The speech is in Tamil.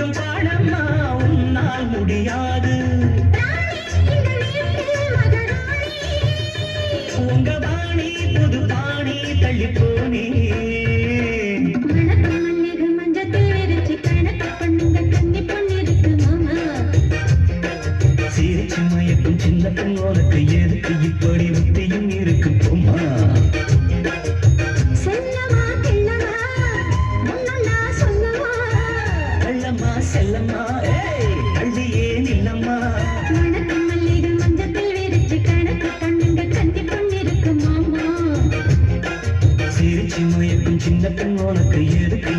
மட்டும் பாடம்மா உன்னால் முடியாது உங்க பாணி புது பாணி தள்ளி போனே சிரிச்சு மயக்கும் சின்ன பொண்ணோருக்கு எதுக்கு இப்படி புத்தியும் இருக்கு போமா செல்லம்மா செல்லம்மா ஏய் அள்ளியே நில்லம்மா சிரிச்சு மயக்கும் சின்ன பொண்ணோருக்கு எதுக்கு